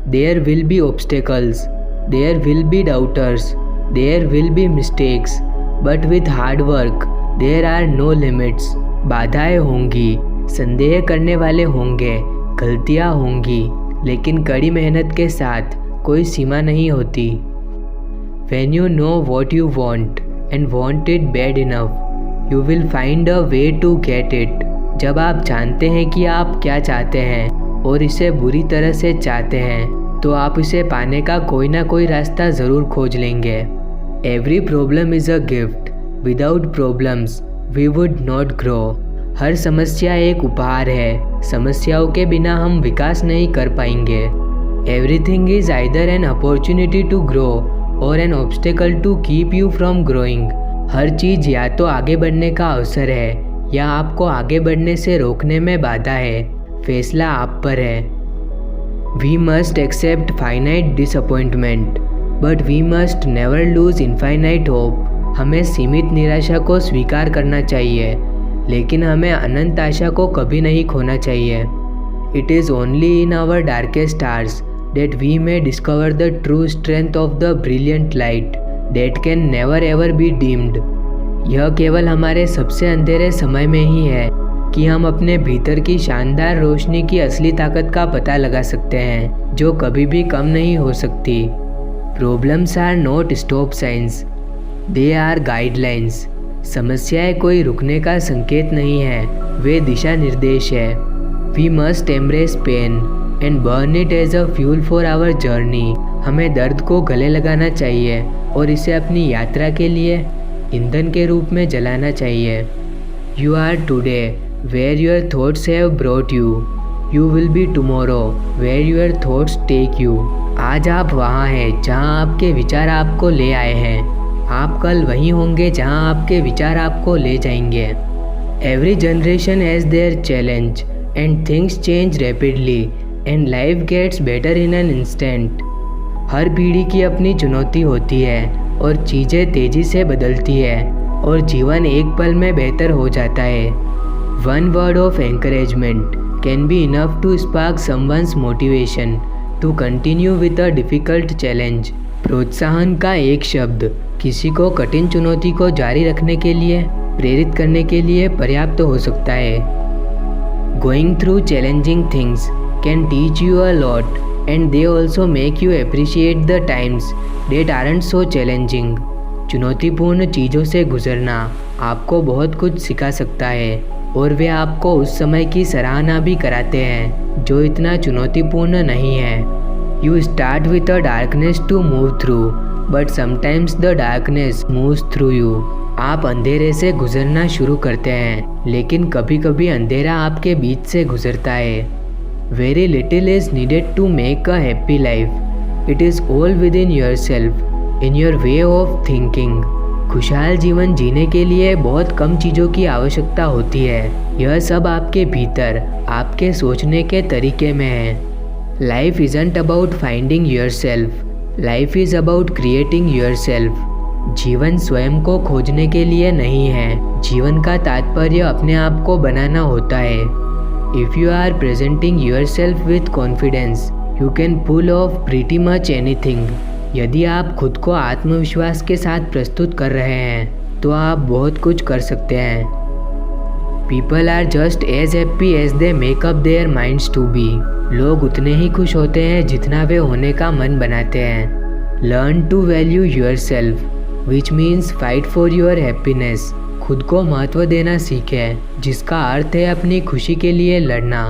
There will be obstacles, there will be doubters, there will be mistakes, but with hard work there are no limits. बाधाएं होंगी, संदेह करने वाले होंगे, गलतियां होंगी, लेकिन कड़ी मेहनत के साथ कोई सीमा नहीं होती। When you know what you want and want it bad enough, you will find a way to get it. जब आप जानते हैं कि आप क्या चाहते हैं और इसे बुरी तरह से चाहते हैं, तो आप इसे पाने का कोई ना कोई रास्ता ज़रूर खोज लेंगे। Every problem is a gift. Without problems, we would not grow. हर समस्या एक उपहार है, समस्याओं के बिना हम विकास नहीं कर पाएंगे। Everything is either an opportunity to grow or an obstacle to keep you from growing. हर चीज़ या तो आगे बढ़ने का अवसर है या आपको आगे बढ़ने से रोकने में बाधा है। फैसला आप पर है। We must accept finite disappointment, but we must never lose infinite hope. हमें सीमित निराशा को स्वीकार करना चाहिए, लेकिन हमें अनंत आशा को कभी नहीं खोना चाहिए। It is only in our darkest hours that we may discover the true strength of the brilliant light that can never ever be dimmed. यह केवल हमारे सबसे अंधेरे समय में ही है कि हम अपने भीतर की शानदार रोशनी की असली ताकत का पता लगा सकते हैं, जो कभी भी कम नहीं हो सकती। Problems are not stop signs, they are guidelines. समस्याएं कोई रुकने का संकेत नहीं है, वे दिशा निर्देश है। We must embrace pain and burn it as a fuel for our journey. हमें दर्द को गले लगाना चाहिए और इसे अपनी यात्रा के लिए ईंधन के रूप में जलाना चाहिए। You are today where your thoughts have brought you. You will be tomorrow where your thoughts take you. आज आप वहाँ हैं जहाँ आपके विचार आपको ले आए हैं। आप कल वहीं होंगे जहाँ आपके विचार आपको ले जाएंगे। Every generation has their challenge and things change rapidly and life gets better in an instant. हर पीढ़ी की अपनी चुनौती होती है और चीज़ें तेज़ी से बदलती है और जीवन एक पल में बेहतर हो जाता है। One word of encouragement can be enough to spark someone's motivation to continue with a difficult challenge. प्रोत्साहन का एक शब्द किसी को कठिन चुनौती को जारी रखने के लिए प्रेरित करने के लिए पर्याप्त हो सकता है। Going through challenging things can teach you a lot, and they also make you appreciate the times that aren't so challenging. चुनौतीपूर्ण चीज़ों से गुजरना आपको बहुत कुछ सिखा सकता है और वे आपको उस समय की सराहना भी कराते हैं जो इतना चुनौतीपूर्ण नहीं है। You start with a darkness to move through, but sometimes the darkness moves through you. आप अंधेरे से गुजरना शुरू करते हैं, लेकिन कभी कभी अंधेरा आपके बीच से गुजरता है। Very little is needed to make a happy life. It is all within yourself, in your way of thinking. खुशहाल जीवन जीने के लिए बहुत कम चीज़ों की आवश्यकता होती है। यह सब आपके भीतर, आपके सोचने के तरीके में है। Life isn't about finding yourself. Life is about creating yourself. जीवन स्वयं को खोजने के लिए नहीं है, जीवन का तात्पर्य अपने आप को बनाना होता है। If you are presenting yourself with confidence, you can pull off pretty much anything. यदि आप खुद को आत्मविश्वास के साथ प्रस्तुत कर रहे हैं, तो आप बहुत कुछ कर सकते हैं। People are just as happy as they make up their minds to be. लोग उतने ही खुश होते हैं जितना वे होने का मन बनाते हैं। Learn to value yourself, which means fight for your happiness. खुद को महत्व देना सीखें, जिसका अर्थ है अपनी खुशी के लिए लड़ना।